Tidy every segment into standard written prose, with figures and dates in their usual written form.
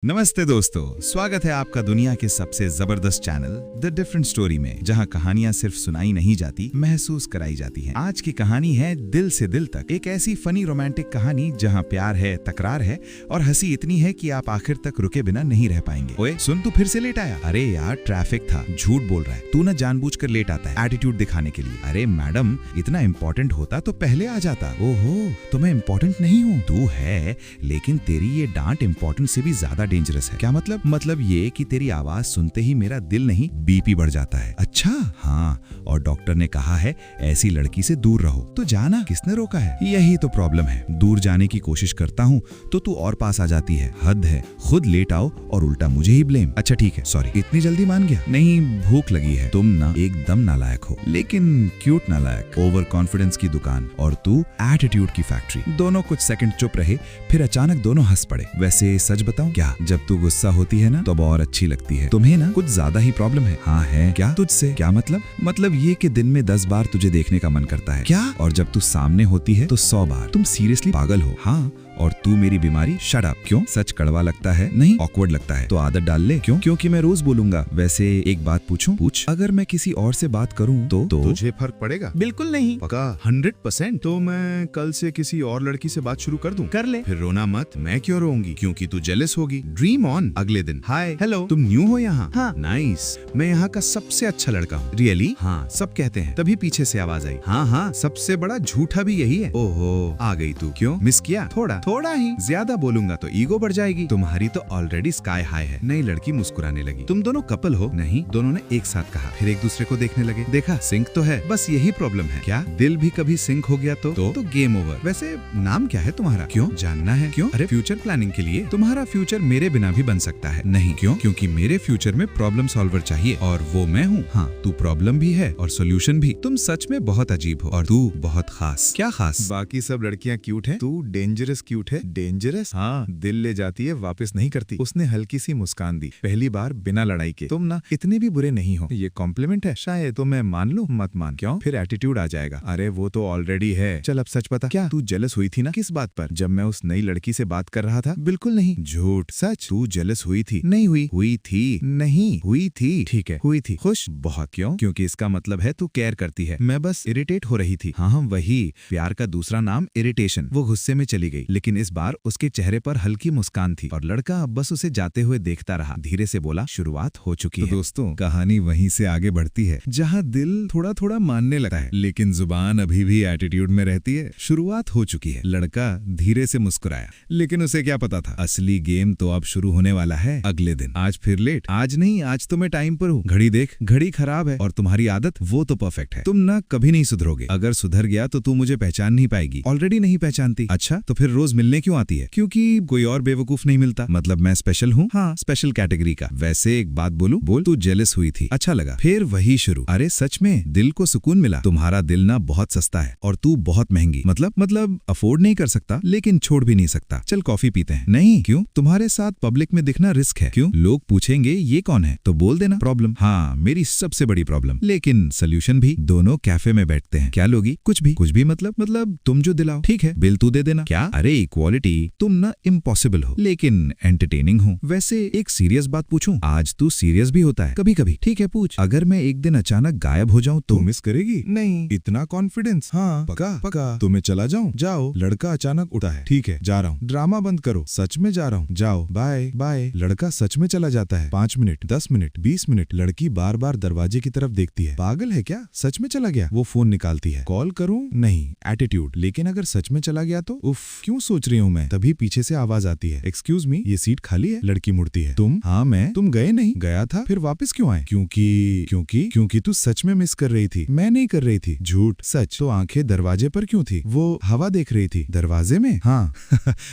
नमस्ते दोस्तों, स्वागत है आपका दुनिया के सबसे जबरदस्त चैनल द डिफरेंट स्टोरी में, जहां कहानियां सिर्फ सुनाई नहीं जाती, महसूस कराई जाती हैं। आज की कहानी है दिल से दिल तक, एक ऐसी फनी रोमांटिक कहानी जहां प्यार है, तकरार है और हंसी इतनी है कि आप आखिर तक रुके बिना नहीं रह पाएंगे। ओए सुन, तू फिर से लेट आया? अरे यार ट्रैफिक था। झूठ बोल रहा है तू, न जानबूझकर लेट आता है एटीट्यूड दिखाने के लिए। अरे मैडम, इतना इम्पोर्टेंट होता तो पहले आ जाता। ओहो, तो मैं इम्पोर्टेंट नहीं हूँ? तू है, लेकिन तेरी ये डांट इम्पोर्टेंट से भी ज्यादा डेंजरस है। क्या मतलब? मतलब ये कि तेरी आवाज सुनते ही मेरा दिल नहीं बीपी बढ़ जाता है। अच्छा हाँ, और डॉक्टर ने कहा है ऐसी लड़की से दूर रहो। तो जाना, किसने रोका है? यही तो प्रॉब्लम है, दूर जाने की कोशिश करता हूँ तो तू और पास आ जाती है। हद है, खुद लेट आओ और उल्टा मुझे ही ब्लेम। अच्छा ठीक है, सॉरी। इतनी जल्दी मान गया? नहीं, भूख लगी है। तुम ना एकदम नालायक हो, लेकिन क्यूट नालायक। ओवर कॉन्फिडेंस की दुकान और तू एटीट्यूड की फैक्ट्री। दोनों कुछ सेकंड चुप रहे, फिर अचानक दोनों हंस पड़े। वैसे सच बताऊं क्या, जब तू गुस्सा होती है ना तो और अच्छी लगती है। तुम्हें ना कुछ ज्यादा ही प्रॉब्लम है। हाँ है। क्या तुझसे? क्या मतलब? मतलब ये कि दिन में 10 बार तुझे देखने का मन करता है। क्या? और जब तू सामने होती है तो 100 बार। तुम सीरियसली पागल हो? हाँ। और तू मेरी बीमारी? Shut up. क्यों? सच कड़वा लगता है? नहीं, ऑकवर्ड लगता है तो आदत डाल ले। क्यों? क्योंकि मैं रोज बोलूंगा। वैसे एक बात पूछूं? पूछ। अगर मैं किसी और से बात करूं तो तुझे फर्क पड़ेगा? बिल्कुल नहीं। पक्का? 100%? तो मैं कल से किसी और लड़की से बात शुरू कर दूं? कर ले। फिर रोना मत। मैं क्यों रोऊंगी? क्योंकि तू जेलस होगी। Dream on. अगले दिन, हाय हेलो, तुम न्यू हो यहाँ? हाँ। नाइस, मैं यहाँ का सबसे अच्छा लड़का हूँ। रियली? हाँ, सब कहते हैं। तभी पीछे से आवाज आई, हाँ हाँ, सबसे बड़ा झूठा भी यही है। ओहो, आ गई तू। क्यों मिस किया? थोड़ा ही। ज्यादा बोलूंगा तो ईगो बढ़ जाएगी। तुम्हारी तो ऑलरेडी स्काई हाई है। नई लड़की मुस्कुराने लगी। तुम दोनों कपल हो? नहीं, दोनों ने एक साथ कहा। फिर एक दूसरे को देखने लगे। देखा, सिंक तो है, बस यही प्रॉब्लम है। क्या दिल भी कभी सिंक हो गया तो गेम ओवर। वैसे नाम क्या है तुम्हारा? क्यों जानना है? क्यों? अरे फ्यूचर प्लानिंग के लिए। तुम्हारा फ्यूचर मेरे बिना भी बन सकता है। नहीं। क्यों? क्योंकि मेरे फ्यूचर में प्रॉब्लम सॉल्वर चाहिए और वो मैं हूँ। हाँ, तू प्रॉब्लम भी है और सोल्यूशन भी। तुम सच में बहुत अजीब हो और तू बहुत खास। क्या खास? बाकी सब लड़कियाँ क्यूट है, तू डेंजरस क्यूट है। डेंजरस? हाँ, दिल ले जाती है, वापस नहीं करती। उसने हल्की सी मुस्कान दी, पहली बार बिना लड़ाई के। तुम ना इतने भी बुरे नहीं हो। ये कॉम्प्लीमेंट है शायद, तो मैं मान लूं? मत मान। क्यों? फिर एटीट्यूड आ जाएगा। अरे वो तो ऑलरेडी है। चल अब सच बता, क्या तू जेलस हुई थी ना? किस बात पर? जब मैं उस नई लड़की से बात कर रहा था? बिल्कुल नहीं। झूठ। सच। तू जेलस हुई थी? नहीं हुई। हुई थी? नहीं हुई थी। ठीक है, हुई थी। खुश? बहुत। क्यों? क्योंकि इसका मतलब है तू केयर करती है। मैं बस इरिटेट हो रही थी। हाँ, वही प्यार का दूसरा नाम इरिटेशन। वो गुस्से में चली गई, लेकिन इस बार उसके चेहरे पर हल्की मुस्कान थी और लड़का बस उसे जाते हुए देखता रहा। धीरे से बोला, शुरुआत हो चुकी है। दोस्तों, कहानी वहीं से आगे बढ़ती है जहां दिल थोड़ा थोड़ा मानने लगता है, लेकिन जुबान अभी भी एटीट्यूड में रहती है। शुरुआत हो चुकी है। लड़का धीरे से मुस्कुराया, लेकिन उसे क्या पता था, असली गेम तो अब शुरू होने वाला है। अगले दिन। आज फिर लेट? आज नहीं, आज तो मैं टाइम पर हूँ। घड़ी देख, घड़ी खराब है और तुम्हारी आदत वो तो परफेक्ट है। तुम ना कभी नहीं सुधरोगे। अगर सुधर गया तो तू मुझे पहचान नहीं पाएगी। ऑलरेडी नहीं पहचानती। अच्छा, तो फिर रोज मिलने क्यों आती है? क्योंकि कोई और बेवकूफ नहीं मिलता। मतलब मैं स्पेशल हूँ? हाँ, स्पेशल कैटेगरी का। वैसे एक बात बोलूं? बोल। तू जेलस हुई थी? अच्छा लगा। फिर वही शुरू। अरे सच में दिल को सुकून मिला। तुम्हारा दिल ना बहुत सस्ता है और तू बहुत महंगी। मतलब अफोर्ड नहीं कर सकता, लेकिन छोड़ भी नहीं सकता। चल कॉफी पीते हैं। नहीं। क्यों? तुम्हारे साथ पब्लिक में दिखना रिस्क है। क्यों? लोग पूछेंगे ये कौन है, तो बोल देना प्रॉब्लम। हाँ, मेरी सबसे बड़ी प्रॉब्लम। लेकिन सोल्यूशन भी। दोनों कैफे में बैठते हैं। क्या लोगी? कुछ भी मतलब तुम जो दिलाओ। ठीक है, बिल तू दे देना। क्या? अरे इक्वालिटी। तुम ना इम्पॉसिबल हो, लेकिन एंटरटेनिंग हूँ। वैसे एक सीरियस बात पूछूं? आज तू सीरियस भी होता है कभी कभी। ठीक है, पूछ। अगर मैं एक दिन अचानक गायब हो जाऊं तो मिस करेगी? नहीं। इतना कॉन्फिडेंस? हाँ, पक्का। तो मैं चला जाऊं? जाओ। लड़का अचानक उठा है। ठीक है, जा रहा हूँ। ड्रामा बंद करो। सच में जा रहा हूँ। जाओ। बाय। लड़का सच में चला जाता है। 5 मिनट, 10 मिनट, 20 मिनट। लड़की बार बार दरवाजे की तरफ देखती है। पागल है क्या? सच में चला गया? वो फोन निकालती है। कॉल करूं? नहीं, एटीट्यूड। लेकिन अगर सच में चला गया तो? उफ, क्यों सोच रही हूँ मैं? तभी पीछे से आवाज आती है, एक्सक्यूज मी, ये सीट खाली है? लड़की मुड़ती है। तुम? हाँ मैं। तुम गए नहीं? गया था। फिर वापस क्यों आए? क्योंकि तू सच में मिस कर रही थी। मैं नहीं कर रही थी। झूठ। सच। तो आंखें दरवाजे पर क्यों थी? वो हवा देख रही थी। दरवाजे में? हाँ।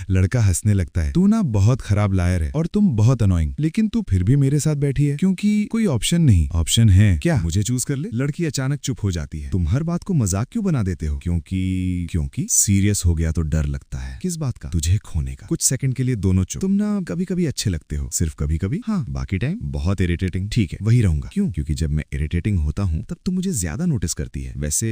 लड़का हंसने लगता है। तू ना बहुत खराब लायर है और तुम बहुत अनोइंग, लेकिन तू फिर भी मेरे साथ बैठी है क्योंकि कोई ऑप्शन नहीं। ऑप्शन है क्या? मुझे चूज कर ले। लड़की अचानक चुप हो जाती है। तुम हर बात को मजाक क्यों बना देते हो? क्योंकि सीरियस हो गया तो डर लगता है। किस बात का? तुझे खोने का। कुछ सेकंड के लिए दोनों चुप। तुम ना कभी कभी अच्छे लगते हो, सिर्फ कभी कभी। हाँ, बाकी टाइम बहुत इरिटेटिंग। ठीक है, वही रहूंगा। क्यों? क्योंकि जब मैं इरिटेटिंग होता हूँ तब तुम मुझे ज्यादा नोटिस करती है। वैसे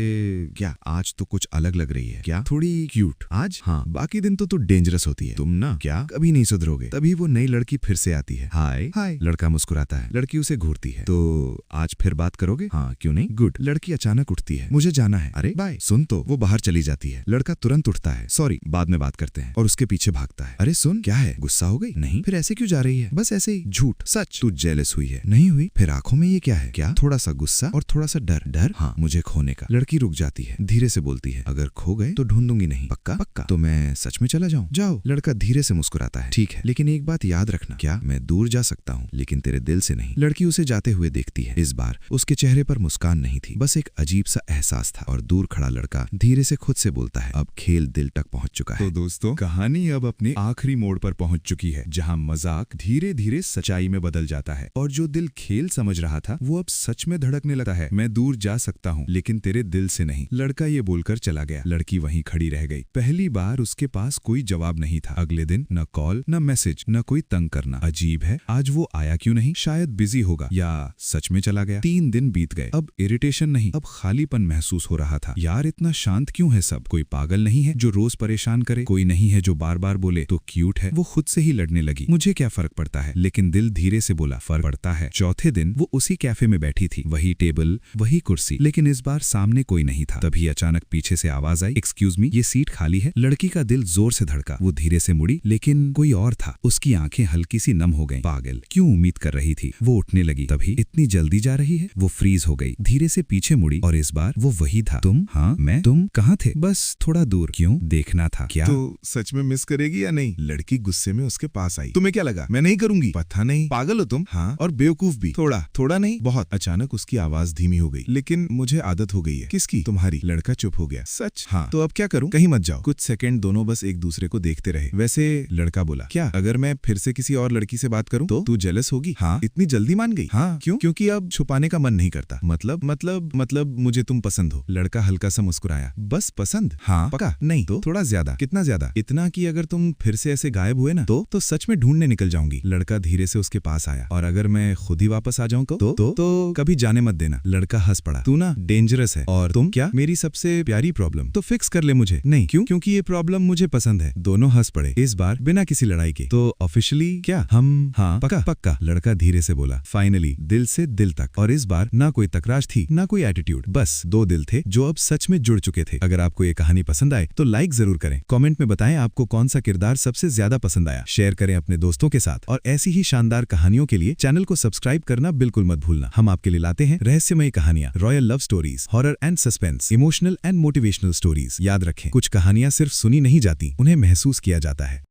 क्या आज तो कुछ अलग लग रही है? क्या थोड़ी क्यूट आज? हाँ, बाकी दिन तो तू डेंजरस होती है। तुम ना क्या कभी नहीं सुधरोगे। तभी वो नई लड़की फिर से आती है। हाय हाय, लड़का मुस्कुराता है, लड़की उसे घूरती है। तो आज फिर बात करोगे? हाँ, क्यों नहीं। गुड। लड़की अचानक उठती है, मुझे जाना है। अरे बाय। सुन तो। वो बाहर चली जाती है। लड़का तुरंत उठता है, सॉरी बाद में बात करते हैं, और उसके पीछे भागता है। अरे सुन, क्या है, गुस्सा हो गई? नहीं। फिर ऐसे क्यों जा रही है? बस ऐसे ही। झूठ। सच। तू जेलस हुई है? नहीं हुई। फिर आंखों में ये क्या है? क्या? थोड़ा सा गुस्सा और थोड़ा सा डर। डर? हाँ, मुझे खोने का। लड़की रुक जाती है, धीरे से बोलती है, अगर खो गए तो ढूंढूंगी नहीं। पक्का? पक्का। तो मैं सच में चला जाऊं? जाओ। लड़का धीरे से मुस्कुराता है। ठीक है, लेकिन एक बात याद रखना। क्या? मैं दूर जा सकता हूँ लेकिन तेरे दिल से नहीं। लड़की उसे जाते हुए देखती है। इस बार उसके चेहरे पर मुस्कान नहीं थी, बस एक अजीब सा एहसास था। और दूर खड़ा लड़का धीरे से खुद से बोलता है, अब खेल दिल तक पहुंच चुका है। तो दोस्तों, कहानी अब अपने आखिरी मोड़ पर पहुंच चुकी है, जहां मजाक धीरे धीरे सच्चाई में बदल जाता है और जो दिल खेल समझ रहा था वो अब सच में धड़कने लगता है। मैं दूर जा सकता हूं लेकिन तेरे दिल से नहीं। लड़का ये बोलकर चला गया। लड़की वहीं खड़ी रह गई। पहली बार उसके पास कोई जवाब नहीं था। अगले दिन न कॉल, न मैसेज, न कोई तंग करना। अजीब है, आज वो आया क्यों नहीं? शायद बिजी होगा या सच में चला गया। 3 दिन बीत गए। अब इरिटेशन नहीं, अब खालीपन महसूस हो रहा था। यार इतना शांत क्यों है सब? कोई पागल नहीं है जो रोज परेशान करे, कोई नहीं है जो बार बार बोले तो क्यूट है। वो खुद से ही लड़ने लगी, मुझे क्या फर्क पड़ता है? लेकिन दिल धीरे से बोला, फर्क पड़ता है। चौथे दिन वो उसी कैफे में बैठी थी, वही टेबल, वही कुर्सी, लेकिन इस बार सामने कोई नहीं था। तभी अचानक पीछे से आवाज आई, एक्सक्यूज मी, ये सीट खाली है? लड़की का दिल जोर से धड़का। वो धीरे से मुड़ी, लेकिन कोई और था। उसकी आंखें हल्की सी नम हो गईं। पागल, क्यों उम्मीद कर रही थी? वो उठने लगी। तभी, इतनी जल्दी जा रही है? वो फ्रीज हो गई, धीरे से पीछे मुड़ी और इस बार वो वही था। तुम? हाँ मैं। तुम कहाँ थे? बस थोड़ा दूर। क्यों? देखना था। क्या? तो सच में मिस करेगी या नहीं? लड़की गुस्से में उसके पास आई। तुम्हें क्या लगा मैं नहीं करूंगी? पता नहीं, पागल हो तुम। हाँ, और बेवकूफ भी। थोड़ा थोड़ा नहीं, बहुत। अचानक उसकी आवाज धीमी हो गई। लेकिन मुझे आदत हो गई है। किसकी? तुम्हारी। लड़का चुप हो गया। सच? हाँ। तो अब क्या करूं? कहीं मत जाओ। कुछ सेकंड दोनों बस एक दूसरे को देखते रहे। वैसे, लड़का बोला, क्या अगर मैं फिर से किसी और लड़की से बात करूं तो? तू जेलस होगी? हाँ। इतनी जल्दी मान गई? हाँ। क्यों? क्योंकि अब छुपाने का मन नहीं करता। मतलब मुझे तुम पसंद हो। लड़का हल्का सा मुस्कुराया। बस पसंद? हाँ। पक्का? नहीं तो? थोड़ा ज्यादा। कितना ज्यादा? इतना कि अगर तुम फिर से ऐसे गायब हुए ना तो सच में ढूंढने निकल जाऊंगी। लड़का धीरे से उसके पास आया। और अगर मैं खुद ही वापस आ जाऊं तो कभी जाने मत देना। लड़का हंस पड़ा। तू ना डेंजरस है। और तुम? क्या? मेरी सबसे प्यारी प्रॉब्लम। तो फिक्स कर ले मुझे। नहीं। क्यों? क्योंकि ये प्रॉब्लम मुझे पसंद है। दोनों हंस पड़े, इस बार बिना किसी लड़ाई के। तो ऑफिशियली क्या हम? हाँ। पक्का? पक्का। लड़का धीरे से बोला। फाइनली, दिल से दिल तक। और इस बार ना कोई तकरार थी, ना कोई एटीट्यूड, बस 2 दिल थे जो अब सच में जुड़ चुके थे। अगर आपको ये कहानी पसंद आए तो लाइक जरूर करें। कमेंट में बताएं आपको कौन सा किरदार सबसे ज्यादा पसंद आया। शेयर करें अपने दोस्तों के साथ। और ऐसी ही शानदार कहानियों के लिए चैनल को सब्सक्राइब करना बिल्कुल मत भूलना। हम आपके लिए लाते हैं रहस्यमयी कहानियां, royal love stories, horror and suspense, emotional and motivational stories. याद रखें, कुछ कहानियां सिर्फ सुनी नहीं जाती, उन्हें महसूस किया जाता है।